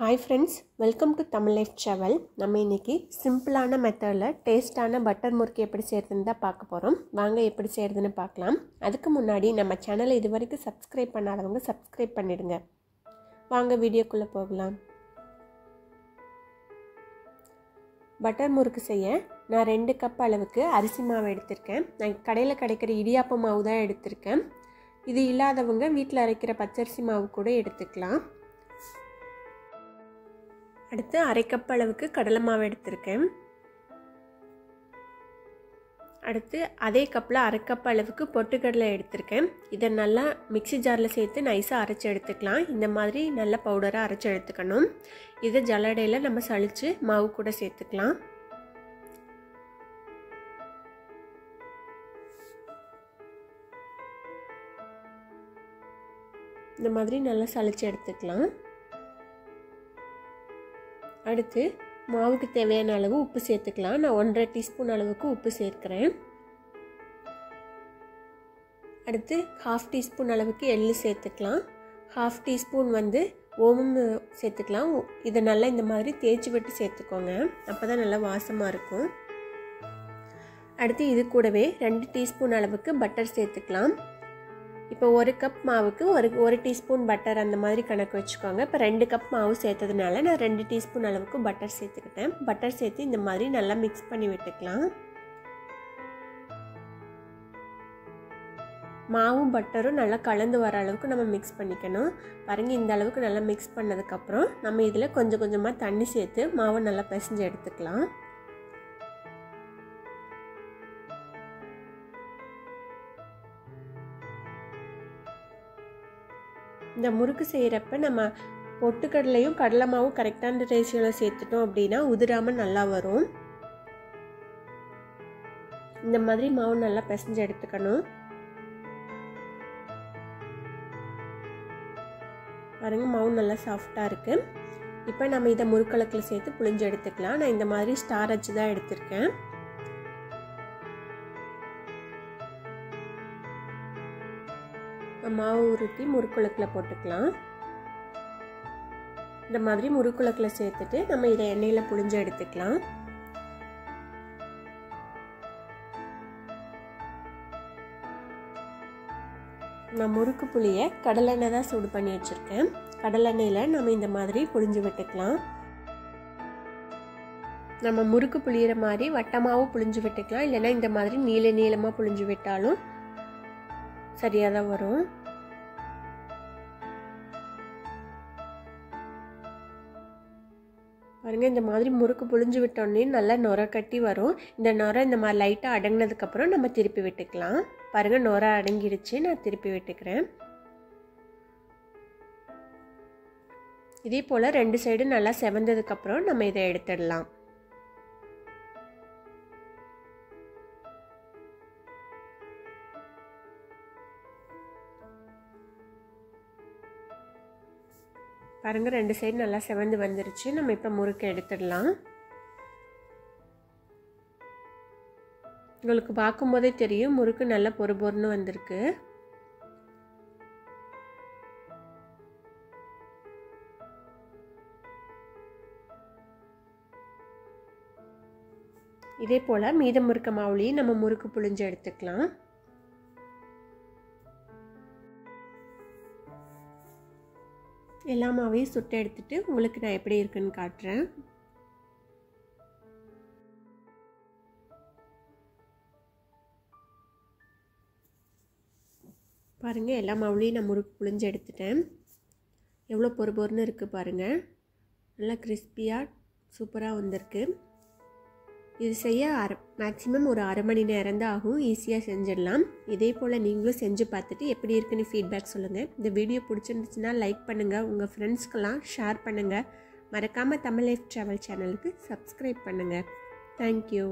Hi friends, welcome to Tamil Life Travel. நம்ம இன்னைக்கு சிம்பிளான மெத்தட்ல டேஸ்டான பட்டர் முறுக்கு எப்படி செய்யறதுன்னு தான் பார்க்க போறோம். வாங்க எப்படி செய்யறதுன்னு பார்க்கலாம். அதுக்கு முன்னாடி நம்ம சேனலை இதுவரைக்கும் சப்ஸ்கிரைப் பண்ணாதவங்க சப்ஸ்கிரைப் பண்ணிடுங்க. வாங்க வீடியோக்குள்ள போகலாம். பட்டர் முறுக்கு செய்ய நான் 2 கப் அளவுக்கு அரிசி மாவு எடுத்துர்க்கேன். நான் கடையில் கிடைக்கிற இடியாப்ப மாவு தான் எடுத்துர்க்கேன். இது இல்லாதவங்க வீட்டில் அரைக்கிற பச்சரிசி மாவு கூட எடுத்துக்கலாம். அடுத்து 1/2 கப் அளவுக்கு கடலை மாவு எடுத்துருக்கேன். அடுத்து அதே கப்பில் 1/2 கப் அளவுக்கு பொட்டுக்கடலை எடுத்துருக்கேன். இதை நல்லா மிக்சி ஜாரில் சேர்த்து நைஸாக அரைச்சி எடுத்துக்கலாம். இந்த மாதிரி நல்ல பவுடராக அரைச்சி எடுத்துக்கணும். இதை ஜல்லடையில் நம்ம சளிச்சு மாவு கூட சேர்த்துக்கலாம். இந்த மாதிரி நல்லா சளிச்சு எடுத்துக்கலாம். அடுத்து மாவுக்கு தேவையான அளவு உப்பு சேர்த்துக்கலாம். நான் 1/2 டீஸ்பூன் அளவுக்கு உப்பு சேர்க்கிறேன். அடுத்து 1/2 டீஸ்பூன் அளவுக்கு எள்ளு சேர்த்துக்கலாம். 1/2 டீஸ்பூன் ஓமம் சேர்த்துக்கலாம். இதை நல்லா இந்த மாதிரி தேய்ச்சி விட்டு சேர்த்துக்கோங்க. அப்போ தான் நல்லா வாசமாக இருக்கும். அடுத்து இது கூடவே 2 டீஸ்பூன் அளவுக்கு பட்டர் சேர்த்துக்கலாம். இப்போ 1 கப் மாவுக்கு ஒரு டீஸ்பூன் பட்டர் அந்த மாதிரி கணக்கு வச்சுக்கோங்க. இப்போ 2 கப் மாவு சேர்த்ததுனால நான் 2 டீஸ்பூன் அளவுக்கு பட்டர் சேர்த்துக்கிட்டேன். பட்டர் சேர்த்து இந்த மாதிரி நல்லா மிக்ஸ் பண்ணி விட்டுக்கலாம். மாவும் பட்டரும் நல்லா கலந்து வர அளவுக்கு நம்ம மிக்ஸ் பண்ணிக்கணும். பாருங்கள், இந்த அளவுக்கு நல்லா மிக்ஸ் பண்ணதுக்கப்புறம் நம்ம இதில் கொஞ்சம் கொஞ்சமாக தண்ணி சேர்த்து மாவை நல்லா பிசைஞ்சு எடுத்துக்கலாம். இந்த முறுக்கு செய்கிறப்ப நம்ம பொட்டுக்கடலையும் கடலை மாவும் கரெக்டான ரேஷியோவில் சேர்த்துட்டோம் அப்படின்னா உதிராமல் நல்லா வரும். இந்த மாதிரி மாவு நல்லா பிசைஞ்சு எடுத்துக்கணும். பாருங்க, மாவு நல்லா சாஃப்டாக இருக்குது. இப்போ நம்ம இதை முறுக்கலக்கில் சேர்த்து புளிஞ்சு எடுத்துக்கலாம். நான் இந்த மாதிரி ஸ்டார் வச்சு தான் எடுத்திருக்கேன். மாவு உருட்டி முறுக்குலக்கில் போட்டுக்கலாம். இந்த மாதிரி முறுக்குலக்கில் சேர்த்துட்டு நம்ம இதை எண்ணெயில் புளிஞ்சு எடுத்துக்கலாம். நான் முறுக்கு புளியை கடலெண்ணெய் தான் சூடு பண்ணி வச்சுருக்கேன். கடலெண்ணெயில் நம்ம இந்த மாதிரி புளிஞ்சு விட்டுக்கலாம். நம்ம முறுக்கு புளியிற மாதிரி வட்டமாகவும் புளிஞ்சு விட்டுக்கலாம். இல்லைன்னா இந்த மாதிரி நீளமாக புளிஞ்சு விட்டாலும் சரியாக தான் வரும். பாருங்கள், இந்த மாதிரி முறுக்கு புளிஞ்சு விட்டோன்னே நல்லா நுரை கட்டி வரும். இந்த நுரை இந்த மாதிரி லைட்டாக அடங்கினதுக்கப்புறம் நம்ம திருப்பி விட்டுக்கலாம். பாருங்கள், நுரை அடங்கிடுச்சு. நான் திருப்பி விட்டுக்கிறேன். இதே போல் 2 சைடு நல்லா செவந்ததுக்கப்புறம் நம்ம இதை எடுத்துடலாம். பாருங்கள், 2 சைடு நல்லா செவந்து வந்துருச்சு. நம்ம இப்போ முறுக்கு எடுத்துடலாம். உங்களுக்கு பார்க்கும்போதே தெரியும் முறுக்கு நல்லா பொறுபொருன்னு வந்திருக்கு. இதே போல் மீதம் இருக்க மாவுலையும் நம்ம முறுக்கு புளிஞ்சு எடுத்துக்கலாம். எல்லா மாவையும் சுட்டு எடுத்துட்டு உங்களுக்கு நான் எப்படி இருக்குன்னு காட்டுறேன். பாருங்கள், எல்லா மாவுலையும் நான் முறுக்கு புளிஞ்சு எடுத்துட்டேன். எவ்வளோ பொறுபொருன்னு இருக்குது பாருங்கள். நல்லா கிறிஸ்பியாக சூப்பராக வந்திருக்கு. இது செய்ய மேக்ஸிமம் ஒரு 1/2 மணி நேரம் தான் ஆகும். ஈஸியாக செஞ்சிடலாம். இதே போல் நீங்களும் செஞ்சு பார்த்துட்டு எப்படி இருக்குன்னு ஃபீட்பேக் சொல்லுங்கள். இந்த வீடியோ பிடிச்சிருந்துச்சுன்னா லைக் பண்ணுங்கள். உங்கள் ஃப்ரெண்ட்ஸ்க்கெல்லாம் ஷேர் பண்ணுங்கள். மறக்காமல் தமிழ் லைஃப் ட்ராவல் சேனலுக்கு சப்ஸ்கிரைப் பண்ணுங்கள். தேங்க்யூ.